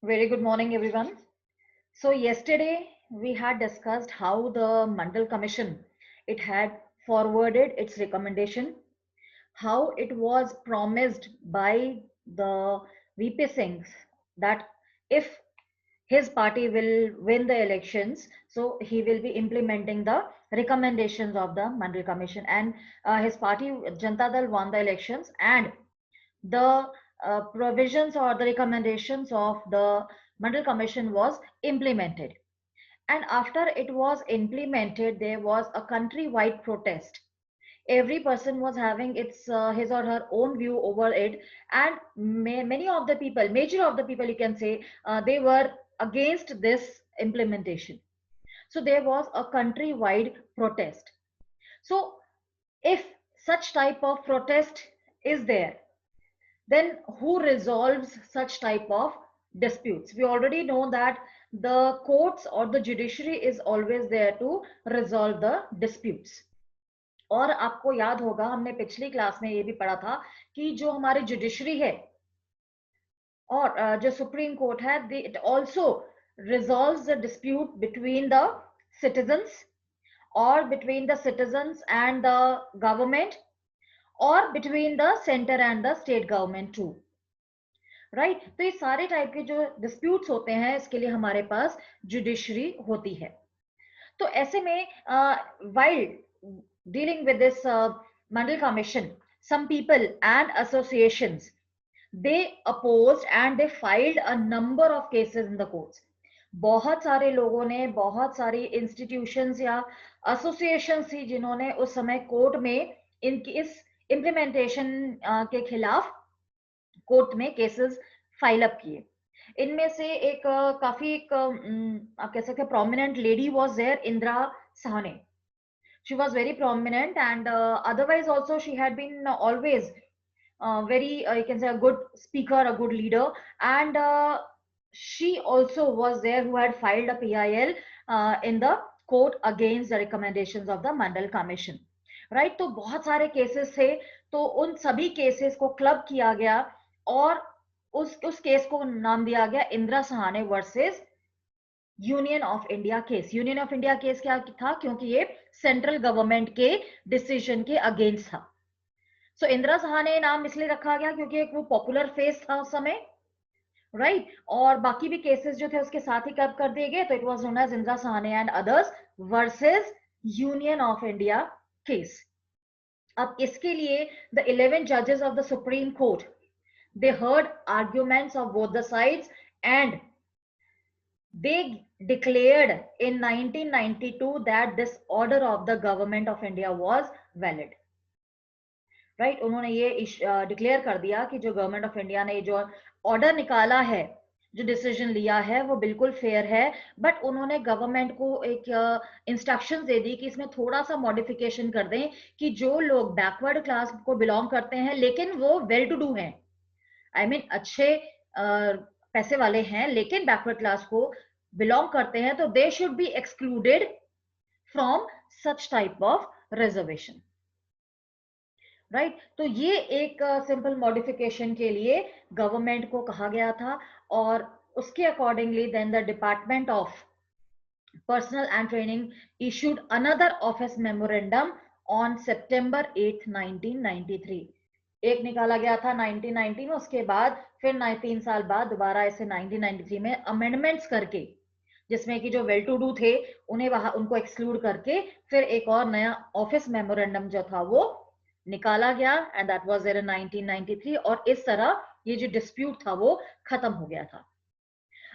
Very good morning, everyone. So yesterday we had discussed how the Mandal Commission it had forwarded its recommendation, how it was promised by the VP Singh that if his party will win the elections, so he will be implementing the recommendations of the Mandal Commission, and his party Janata Dal won the elections, and the provisions or the recommendations of the Mandal Commission was implemented. And after it was implemented, there was a countrywide protest. Every person was having its his or her own view over it, and many of the people, major of the people, you can say, they were against this implementation. So there was a countrywide protest. So if such type of protest is there, then who resolves such type of disputes? We already know that the courts or the judiciary is always there to resolve the disputes. और आपको याद होगा हमने पिछली class में ये भी पढ़ा था कि जो हमारी जुडिशरी है और जो सुप्रीम कोर्ट है, it also resolves the dispute between the citizens or between the citizens and the government or between the center and the state government too. Right तो ये सारे टाइप के जो डिस्प्यूट्स होते हैं इसके लिए हमारे पास जुडिशरी होती है. तो ऐसे में while dealing with this Mandal Commission, some people and associations, they opposed and they filed a number of cases in the courts. बहुत सारे लोगों ने, बहुत सारी इंस्टीट्यूशंस या एसोसिएशंस थी जिन्होंने उस समय कोर्ट में इनकी इस इम्प्लीमेंटेशन के खिलाफ कोर्ट में केसेस फाइल अप किए. इनमें से एक काफी एक आप कह सकते हैं prominent lady was there, Indira Sawhney. She was very prominent, and otherwise also she had been always very you can say a good speaker, a good leader, and she also was there who had filed a PIL in the court against the recommendations of the Mandal Commission. Right तो बहुत सारे cases थे, तो उन सभी cases को club किया गया और उस केस को नाम दिया गया Indira Sahane versus Union of India case. Union of India case क्या था? क्योंकि ये सेंट्रल गवर्नमेंट के डिसीजन के अगेंस्ट था. सो इंदिरा सहाने नाम इसलिए रखा गया क्योंकि एक वो पॉपुलर फेस था उस समय, राइट और बाकी भी केसेस जो थे उसके साथ ही क्लब कर दिए गए, तो it was known as Indira Sawhney and others versus Union of India case. अब इसके लिए द 11 जजेस of the Supreme Court, they heard arguments of both the sides and they declared in 1992 that this order of the government of India was valid. Right उन्होंने ये declare कर दिया कि जो गवर्नमेंट ऑफ इंडिया ने जो order निकाला है, जो डिसीजन लिया है वो बिल्कुल फेयर है. बट उन्होंने गवर्नमेंट को एक इंस्ट्रक्शंस दे दी कि इसमें थोड़ा सा मॉडिफिकेशन कर दें कि जो लोग बैकवर्ड क्लास को बिलोंग करते हैं लेकिन वो वेल टू डू हैं, आई मीन अच्छे पैसे वाले हैं लेकिन बैकवर्ड क्लास को बिलोंग करते हैं, तो they should be excluded from such type of reservation. Right तो ये एक सिंपल मॉडिफिकेशन के लिए गवर्नमेंट को कहा गया था और उसके accordingly then the Department of Personnel and Training issued another office memorandum on September 8, 1993. एक निकाला गया था 1990 में, उसके बाद फिर 3 साल बाद दोबारा इसे 1993 में अमेंडमेंट्स करके, जिसमें कि जो वेल टू डू थे उन्हें वहां उनको एक्सक्लूड करके फिर एक और नया ऑफिस मेमोरेंडम जो था वो निकाला गया and that was there in 1993. और इस तरह ये जो डिस्प्यूट था वो खत्म हो गया था.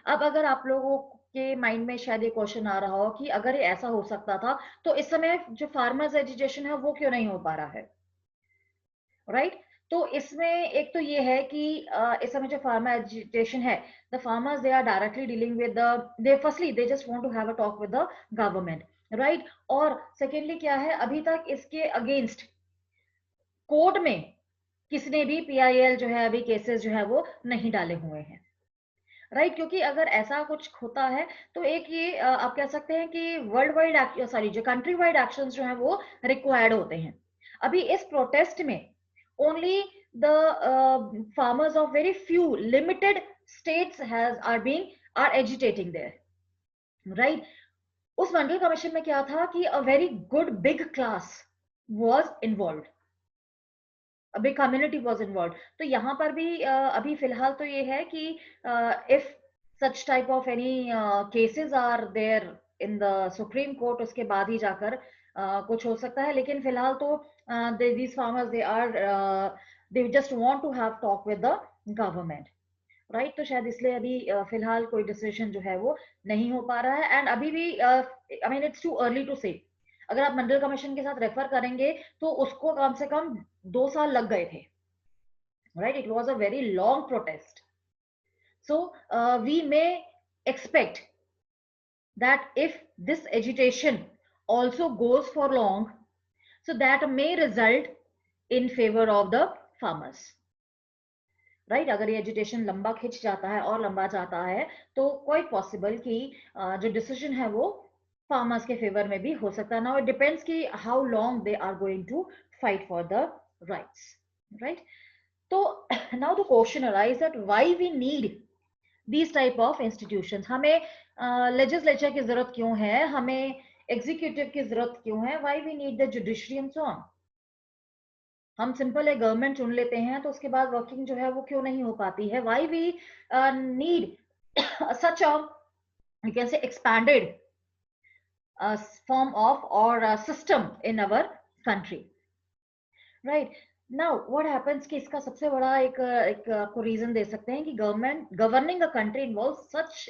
अब अगर आप लोगों के माइंड में शायद ये क्वेश्चन आ रहा हो कि अगर ये ऐसा हो सकता था तो इस समय जो फार्मर्स एजुकेशन है वो क्यों नहीं हो पा रहा है, राइट तो इसमें एक तो ये है कि इस समय जो फार्मर एजुकेशन है, the farmers they are directly dealing with they firstly they just want to have a talk with the government, right और सेकेंडली क्या है, अभी तक इसके अगेंस्ट कोर्ट में किसने भी PIL जो है अभी केसेस जो है वो नहीं डाले हुए हैं, राइट क्योंकि अगर ऐसा कुछ होता है तो एक ये आप कह सकते हैं कि वर्ल्ड वाइड सॉरी जो कंट्री वाइड एक्शंस जो है वो रिक्वायर्ड होते हैं. अभी इस प्रोटेस्ट में only the farmers of very few limited states are agitating there, right? उस मंडल कमीशन में क्या था कि a very good big class was involved, a big community was involved. तो यहाँ पर भी अभी फिलहाल तो ये है कि if such type of any cases are there in the Supreme Court, उसके बाद ही जाकर कुछ हो सकता है, लेकिन फिलहाल तो these farmers they just want to have talk with the government, right? तो शायद इसलिए अभी फिलहाल कोई डिसीजन जो है वो नहीं हो पा रहा है, एंड अभी भी I mean it's too early to say. अगर आप मंडल कमीशन के साथ रेफर करेंगे तो उसको कम से कम 2 साल लग गए थे, right? It was a very long protest, so we may expect that if this agitation also goes for long, so that may result in favor of the farmers, right? अगर ये एजुटेशन लंबा खिंच जाता है और लंबा जाता है तो क्वाइट पॉसिबल कि जो डिसीजन है वो फार्मर्स के फेवर में भी हो सकता है। नाउ इट डिपेंड्स कि how long they are going to fight for the rights, right? तो now the question arise that why we need these type of institutions. हमें लेजिस्लेचर की जरूरत क्यों है, हमें एग्जीक्यूटिव की जरूरत क्यों है, why we need the judiciary and so on. हम सिंपल एक गवर्नमेंट चुन लेते हैं तो उसके बाद वर्किंग जो है वो क्यों नहीं हो पाती है? Why we need such a you can say expanded form of or system in our country, right? Now what happens कि इसका सबसे बड़ा एक आपको रीजन दे सकते हैं कि governing a country involves such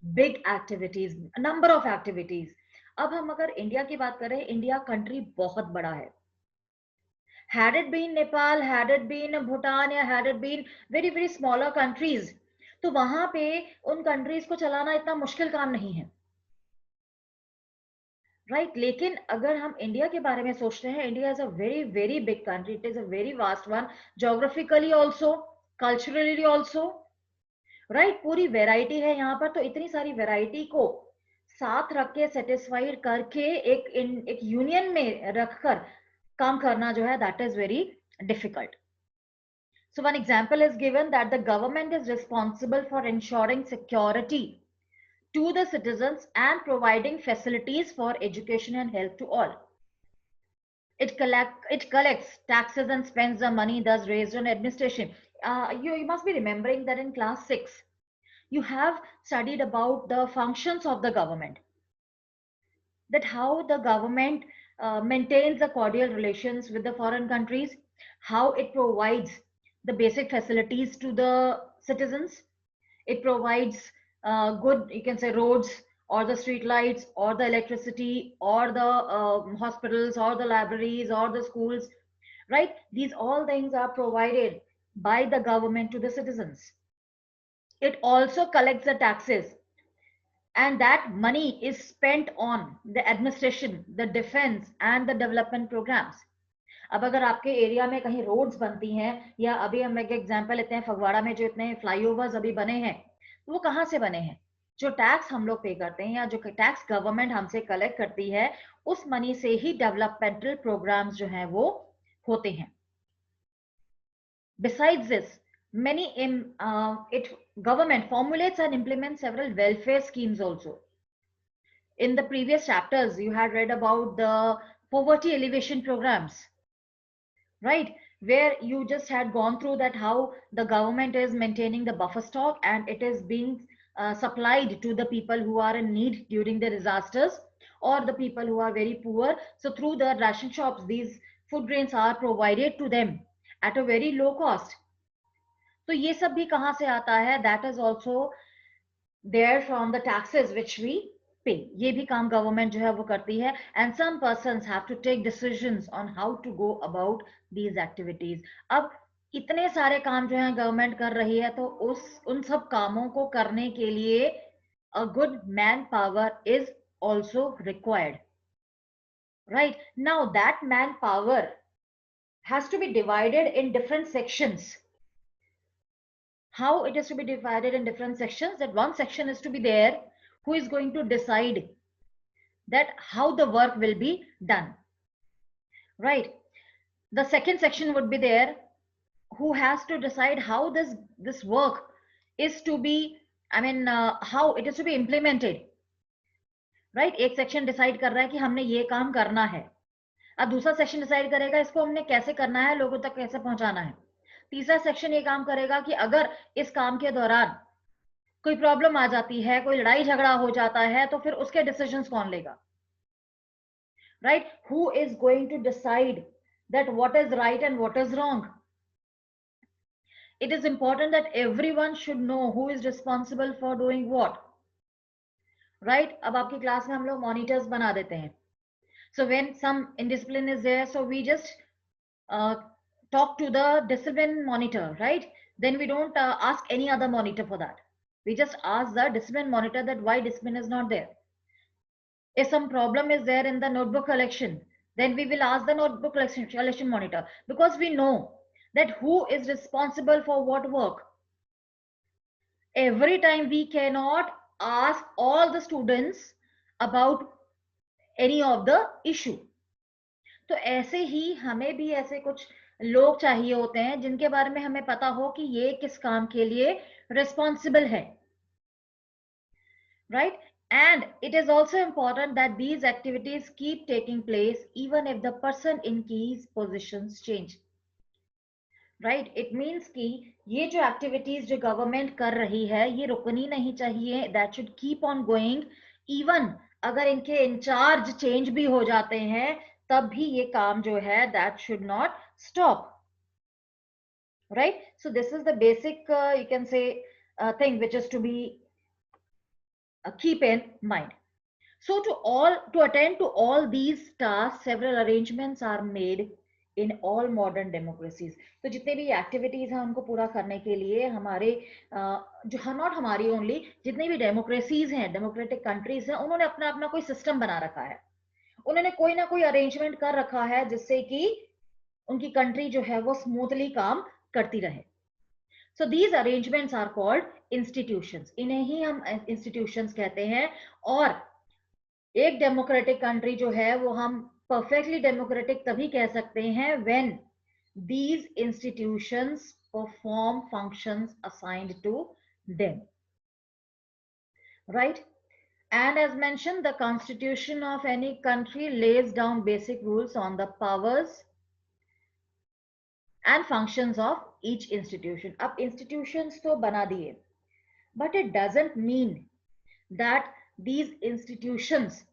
big activities, number of activities. अब हम अगर इंडिया की बात करें, इंडिया कंट्री बहुत बड़ा है। Had it been Nepal, had it been Bhutan, या had it been very very smaller countries, तो वहां पे उन कंट्रीज को चलाना इतना मुश्किल काम नहीं है, राइट? लेकिन अगर हम इंडिया के बारे में सोचते हैं, India is a very very big country, it is a very vast one, geographically also, culturally also, right? पूरी वेराइटी है यहाँ पर। तो इतनी सारी वेराइटी को साथ रख के, सेटिस्फाइड करके, एक यूनियन में रखकर काम करना जो है, that is very difficult. So one example is given that the government is responsible for ensuring security to the citizens and providing facilities for education and health to all. It collects taxes and spends the money thus raised on administration. You must be remembering that in class 6 you have studied about the functions of the government, that how the government maintains the cordial relations with the foreign countries, how it provides the basic facilities to the citizens. It provides good, you can say, roads or the street lights or the electricity or the hospitals or the libraries or the schools, right? These all things are provided by the government to the citizens. It also collects the taxes, and that money is spent on the administration, the defense and the development programs. अब अगर आपके area में कहीं roads बनती हैं, या अभी हम एक एग्जांपल लेते हैं, फगवाड़ा में जो इतने फ्लाईओवर्स अभी बने हैं, तो वो कहाँ से बने हैं? जो टैक्स हम लोग पे करते हैं या जो टैक्स गवर्नमेंट हमसे कलेक्ट करती है, उस मनी से ही डेवलपमेंटल प्रोग्राम्स जो हैं वो होते हैं। Besides this, government formulates and implements several welfare schemes also. In the previous chapters, you had read about the poverty alleviation programs, right? Where you just had gone through that how the government is maintaining the buffer stock and it is being supplied to the people who are in need during the disasters or the people who are very poor. So through the ration shops, these food grains are provided to them at a very low cost. तो ये सब भी कहाँ से आता है? That is also there from the taxes which we pay. ये भी काम गवर्नमेंट जो है वो करती है, and some persons have to take decisions on how to go about these activities. अब इतने सारे काम जो है गवर्नमेंट कर रही है, तो उन सब कामों को करने के लिए a good manpower is also required, right? Now that manpower has to be divided in different sections. How it is to be divided in different sections? That one section is to be there who is going to decide that how the work will be done, right? The second section would be there who has to decide how this work is to be, I mean, how it is to be implemented, right? एक section decide कर रहा है कि हमने ये काम करना है, अब दूसरा सेक्शन डिसाइड करेगा इसको हमने कैसे करना है, लोगों तक कैसे पहुंचाना है, तीसरा सेक्शन ये काम करेगा कि अगर इस काम के दौरान कोई प्रॉब्लम आ जाती है, कोई लड़ाई झगड़ा हो जाता है, तो फिर उसके डिसीजंस कौन लेगा, right? Who is going to decide that what is right and what is wrong? It is important that everyone should know who is responsible for doing what, right? अब आपकी क्लास में हम लोग मॉनिटर्स बना देते हैं, so when some indiscipline is there, so we just talk to the discipline monitor, right? Then we don't ask any other monitor for that, we just ask the discipline monitor that why discipline is not there. If some problem is there in the notebook collection, then we will ask the notebook collection monitor, because we know that who is responsible for what work. Every time we cannot ask all the students about any of the issue. तो ऐसे ही हमें भी ऐसे कुछ लोग चाहिए होते हैं जिनके बारे में हमें पता हो कि ये किस काम के लिए रिस्पॉन्सिबल है, right? And it is also important that these activities keep taking place even if the person in key positions change, right? It means कि ये जो activities जो government कर रही है ये रुकनी नहीं चाहिए, that should keep on going even अगर इनके इंचार्ज चेंज भी हो जाते हैं तब भी ये काम जो है that should not stop, right? So this is the basic you can say thing which is to be keep in mind. So to attend to all these tasks, several arrangements are made in all modern democracies. तो जितने भी activities हैं उनको पूरा करने के लिए हमारे जो नॉट हमारी ओनली, जितनी भी डेमोक्रेसीज हैं, डेमोक्रेटिक कंट्रीज हैं, उन्होंने अपना अपना कोई सिस्टम बना रखा है, उन्होंने कोई ना कोई अरेंजमेंट कर रखा है जिससे कि उनकी कंट्री जो है वो स्मूथली काम करती रहे. So these arrangements are called institutions. इन्हें ही हम institutions कहते हैं. और एक डेमोक्रेटिक कंट्री जो है वो हम परफेक्टली डेमोक्रेटिक तभी कह सकते हैं when these institutions perform functions assigned to them, right? And as mentioned, the constitution of any country lays down basic rules on the powers and functions of each institution. अब institutions तो बना दिए, but it doesn't mean that these institutions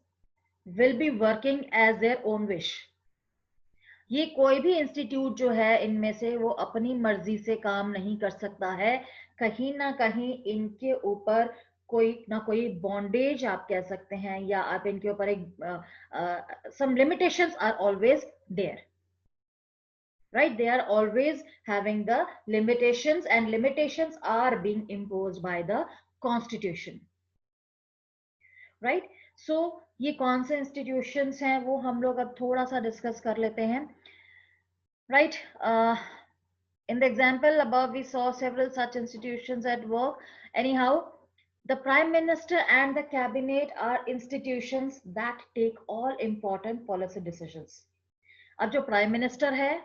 will be working as their own wish. ये कोई भी institute जो है इनमें से वो अपनी मर्जी से काम नहीं कर सकता है, कहीं ना कहीं इनके ऊपर कोई ना कोई बॉन्डेज आप कह सकते हैं, या आप इनके ऊपर एक some limitations are always there, right? They are always having the limitations, and limitations are being imposed by the constitution, right? So ये कौन से इंस्टीट्यूशंस हैं वो हम लोग अब थोड़ा सा डिस्कस कर लेते हैं, right? In the example above we saw several such institutions at work. Anyhow, the prime minister and the cabinet are institutions that take all important policy decisions. अब जो प्राइम मिनिस्टर है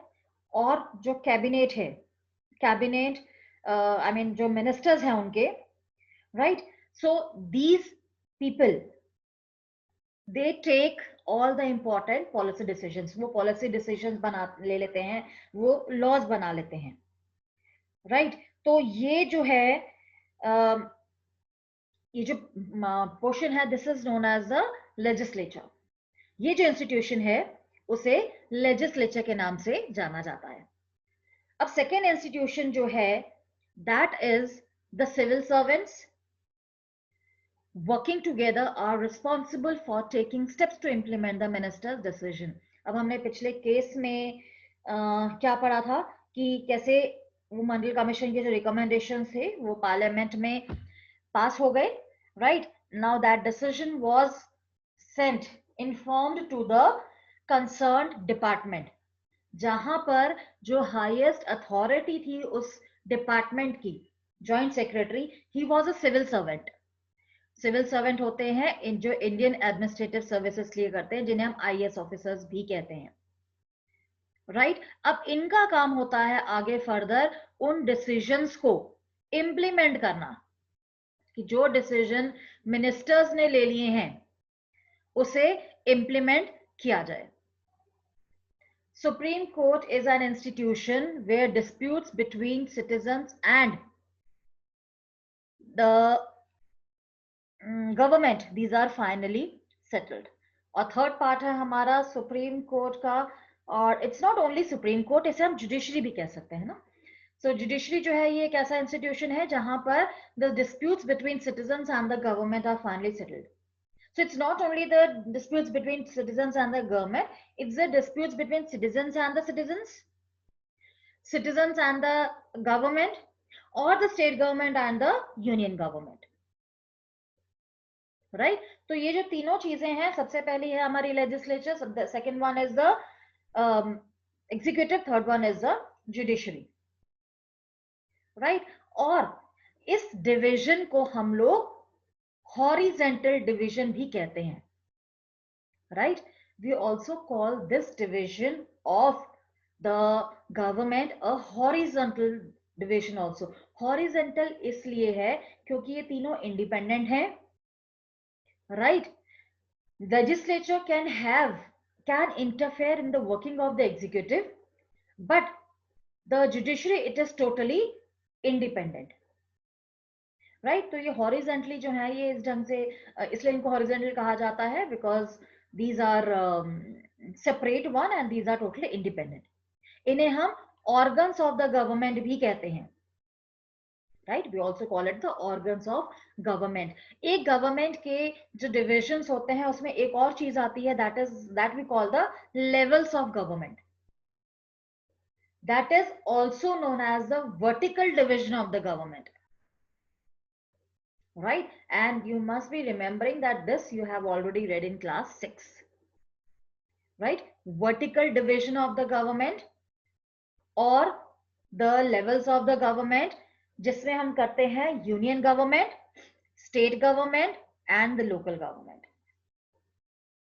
और जो कैबिनेट है, cabinet I mean जो ministers हैं उनके, right? So these people they take all the important policy decisions. वो policy decisions बना ले लेते हैं, वो laws बना लेते हैं, right? तो ये जो है ये जो portion है, this is known as the legislature. ये जो institution है उसे legislature के नाम से जाना जाता है. अब second institution जो है that is the civil servants working together are responsible for taking steps to implement the minister's decision. अब हमने पिछले केस में क्या पढ़ा था कि कैसे वो मंडल कमीशन के जो रिकमेंडेशन थे वो पार्लियामेंट में पास हो गए, right? Now that decision was sent informed to the concerned department, जहां पर जो हाईएस्ट अथॉरिटी थी उस डिपार्टमेंट की, joint secretary, he was a civil servant. Civil servant होते हैं इन जो इंडियन एडमिनिस्ट्रेटिव सर्विसेज लिए करते हैं, जिन्हें हम आईएएस ऑफिसर्स भी कहते हैं, राइट? अब इनका काम होता है आगे फर्दर उन डिसीजंस को इम्प्लीमेंट करना, कि जो डिसीजन मिनिस्टर्स ने ले लिए हैं उसे इम्प्लीमेंट किया जाए. Supreme Court is an institution where disputes between citizens and the government, these are finally settled. और थर्ड पार्ट है हमारा सुप्रीम कोर्ट का, और it's not only supreme court, इसे हम जुडिशरी भी कह सकते हैं ना. सो जुडिशरी जो है ये एक ऐसा इंस्टीट्यूशन है जहां पर the disputes between citizens and the government are finally settled. So it's not only the disputes between citizens and the government, it's the disputes between citizens and the citizens, citizens and the government, or the state government and the union government. Right? तो ये जो तीनों चीजें हैं, सबसे पहली है हमारी legislature, second one is the executive, third one is the judiciary. Right? और इस डिवीजन को हम लोग हॉरिजेंटल डिवीजन भी कहते हैं. Right? We also call this division of the government a horizontal division also. Horizontal इसलिए है क्योंकि ये तीनों इंडिपेंडेंट हैं. Right? Legislature can interfere in the working of the executive, but the judiciary, it is totally independent. Right? तो ये horizontally जो है ये इस ढंग से, इसलिए इनको हॉरिजेंटल कहा जाता है, because these are separate one and these are totally independent. इन्हें हम ऑर्गन्स ऑफ द गवर्नमेंट भी कहते हैं. Right? We also call it the organs of government. एक गवर्नमेंट के जो डिविजन्स होते हैं उसमें एक और चीज आती है, that we call the levels of government. That is also known as the vertical division of the government. Right? And you must be remembering that this you have already read in class 6. Right? Vertical division of the government or the levels of the government, जिसमें हम करते हैं union government, state government and the local government.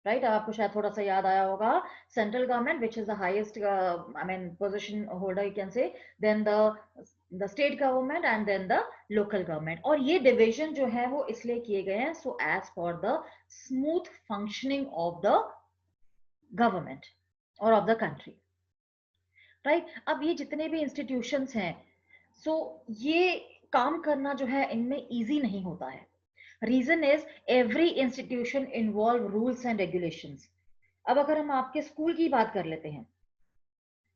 Right? आपको शायद थोड़ा सा याद आया होगा, central government which is the highest position holder you can say, then the state government and then the local government. और ये डिवीजन जो है वो इसलिए किए गए हैं so as for the smooth functioning of the government और ऑफ द कंट्री. राइट? अब ये जितने भी इंस्टीट्यूशंस हैं, सो ये काम करना जो है इनमें इजी नहीं होता है. Reason is every institution involve rules and regulations. अब अगर हम आपके स्कूल की बात कर लेते हैं,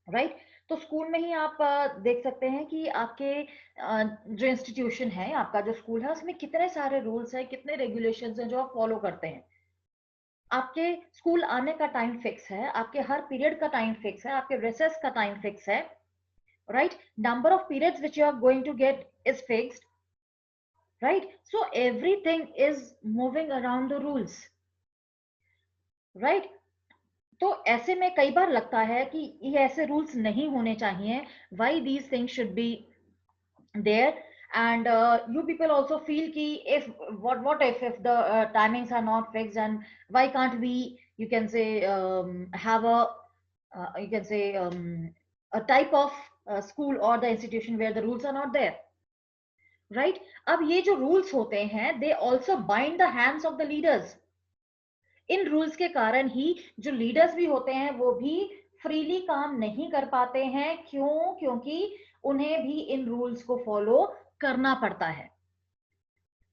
राइट? तो स्कूल में ही आप देख सकते हैं कि आपके जो इंस्टीट्यूशन है, आपका जो स्कूल है, उसमें कितने सारे रूल्स हैं, कितने रेगुलेशंस हैं जो आप फॉलो करते हैं. आपके स्कूल आने का टाइम फिक्स है, आपके हर पीरियड का टाइम फिक्स है, आपके रिसेस का टाइम फिक्स है. Right? Number of periods which you are going to get is fixed. Right? So everything is moving around the rules. Right? तो ऐसे में कई बार लगता है कि ये ऐसे रूल्स नहीं होने चाहिए. Why these things should be there? And you people also feel कि if what if the timings are not fixed, and why can't we, you can say, have a you can say a type of school or the institution where the rules are not there. Right? अब ये जो rules होते हैं, they also bind the hands of the leaders. In rules के कारण ही जो leaders भी होते हैं वो भी फ्रीली काम नहीं कर पाते हैं. क्यों? क्योंकि उन्हें भी इन रूल्स को फॉलो करना पड़ता है.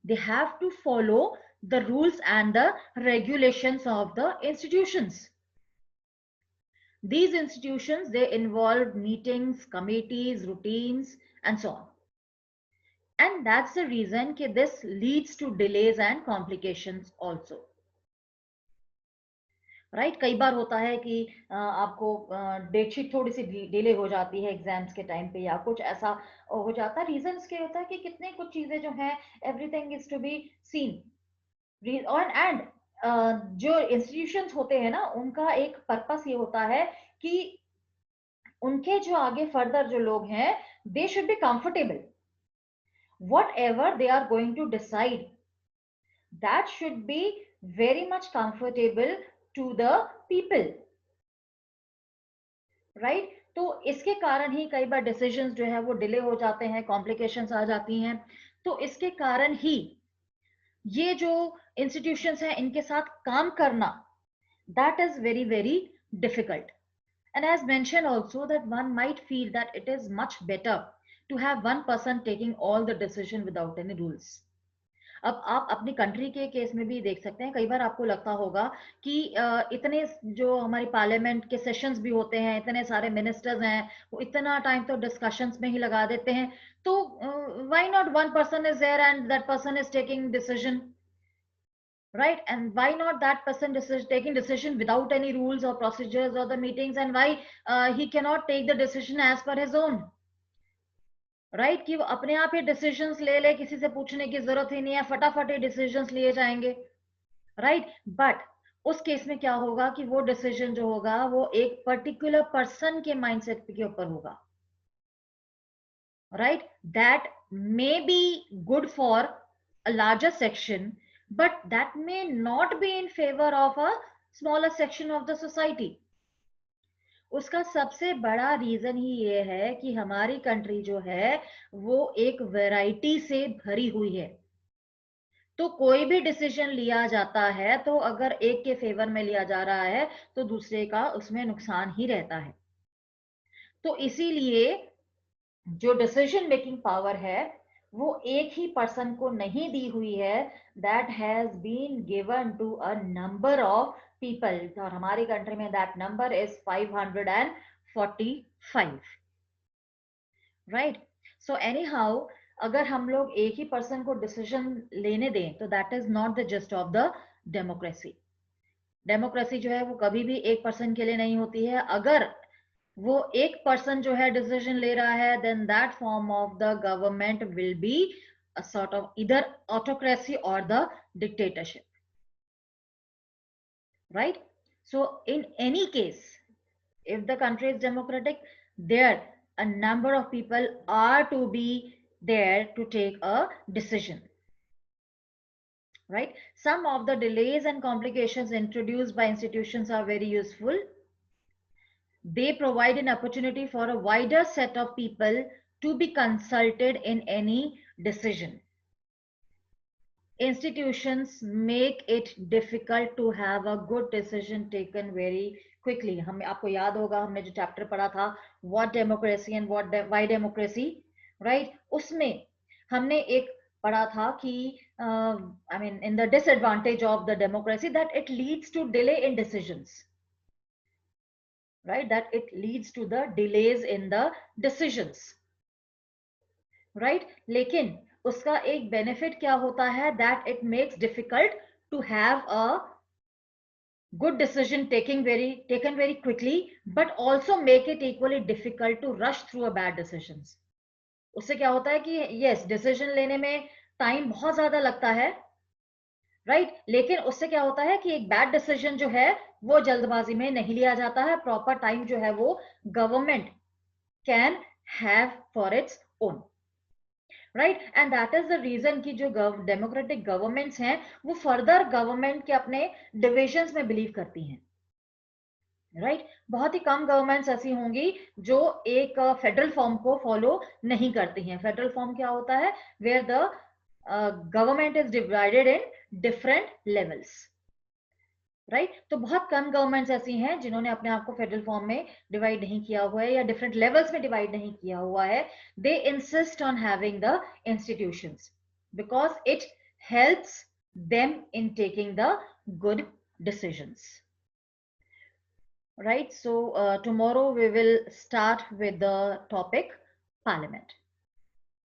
They have to follow the rules and the regulations of the institutions. These institutions, they involve meetings, committees, routines, and so on. And that's the reason that this leads to delays and complications also. Right? कई बार होता है कि आपको date sheet थोड़ी सी delay हो जाती है exams के टाइम पे, या कुछ ऐसा हो जाता है. रीजंस क्या होता है कि कितने कुछ चीजें जो हैं, everything is to be seen. And जो इंस्टीट्यूशंस होते हैं ना, उनका एक पर्पस ये होता है कि उनके जो आगे फर्दर जो लोग हैं, they should be comfortable. Whatever they are going to decide, that should be very much comfortable to the people. Right? तो इसके कारण ही कई बार डिसीजंस जो है वो डिले हो जाते हैं, कॉम्प्लिकेशंस आ जाती हैं। तो इसके कारण ही ये जो इंस्टीट्यूशंस हैं इनके साथ काम करना, that is very very difficult. And as mentioned also, that one might feel that it is much better to have one person taking all the decision without any rules. अब आप अपनी कंट्री के case में भी देख सकते हैं, कई बार आपको लगता होगा कि इतने जो हमारी पार्लियामेंट के सेशंस भी होते हैं, इतने सारे मिनिस्टर्स हैं, वो इतना टाइम तो डिस्कशंस में ही लगा देते हैं, तो why not one person is there and that person is taking decision, right? And why not that person taking decision without any rules or procedures or the meetings, and why he cannot take the decision as per his own, right? कि वो अपने आप ही decisions ले ले, किसी से पूछने की जरूरत ही नहीं है, फटाफट ही डिसीजंस लिए जाएंगे, राइट? बट उस केस में क्या होगा कि वो डिसीजन जो होगा वो एक पर्टिकुलर पर्सन के माइंडसेट के ऊपर होगा, right? That may be good for a larger section, but that may not be in favor of a smaller section of the society. उसका सबसे बड़ा रीजन ही ये है कि हमारी कंट्री जो है वो एक वैरायटी से भरी हुई है। तो कोई भी डिसीजन लिया जाता है तो अगर एक के फेवर में लिया जा रहा है तो दूसरे का उसमें नुकसान ही रहता है। तो इसीलिए जो डिसीजन मेकिंग पावर है वो एक ही पर्सन को नहीं दी हुई है, that has been given to a number of people, और हमारी कंट्री में that number is 545, right? So anyhow, अगर हम लोग एक ही पर्सन को डिसीजन लेने दें तो that is not the just of the democracy. Democracy जो है वो कभी भी एक पर्सन के लिए नहीं होती है। अगर वो एक पर्सन जो है डिसीजन ले रहा है, then that form of the government will be a sort of इधर ऑटोक्रेसी और the dictatorship, right? So in any case, if the country is democratic, there a number of people are to be there to take a decision, right? Some of the delays and complications introduced by institutions are very useful. They provide an opportunity for a wider set of people to be consulted in any decision. Institutions make it difficult to have a good decision taken very quickly. हमें आपको याद होगा हमने जो chapter पढ़ा था what democracy and why democracy, right? उसमें हमने एक पढ़ा था कि I mean in the disadvantage of the democracy that it leads to delay in decisions, right? That it leads to the delays in the decisions, right? लेकिन उसका एक benefit क्या होता है, that it makes difficult to have a good decision taken very quickly, but also make it equally difficult to rush through a bad decisions. उससे क्या होता है कि yes, decision लेने में टाइम बहुत ज्यादा लगता है, राइट? लेकिन उससे क्या होता है कि एक बैड डिसीजन जो है वो जल्दबाजी में नहीं लिया जाता है, प्रॉपर टाइम जो है वो government can have for its own, right? And that is the reason कि जो डेमोक्रेटिक गवर्नमेंट्स हैं वो फर्दर गवर्नमेंट के अपने डिविजन्स में बिलीव करती हैं, राइट? बहुत ही कम गवर्नमेंट्स ऐसी होंगी जो एक फेडरल फॉर्म को फॉलो नहीं करती हैं। फेडरल फॉर्म क्या होता है, where the government is divided in different levels, right? तो बहुत कम गवर्नमेंट्स ऐसी हैं जिन्होंने अपने आप को फेडरल फॉर्म में डिवाइड नहीं किया हुआ है या डिफरेंट लेवल्स में डिवाइड नहीं किया हुआ है। They insist on having the institutions because it helps them in taking the good decisions, right? So tomorrow we will start with the topic parliament.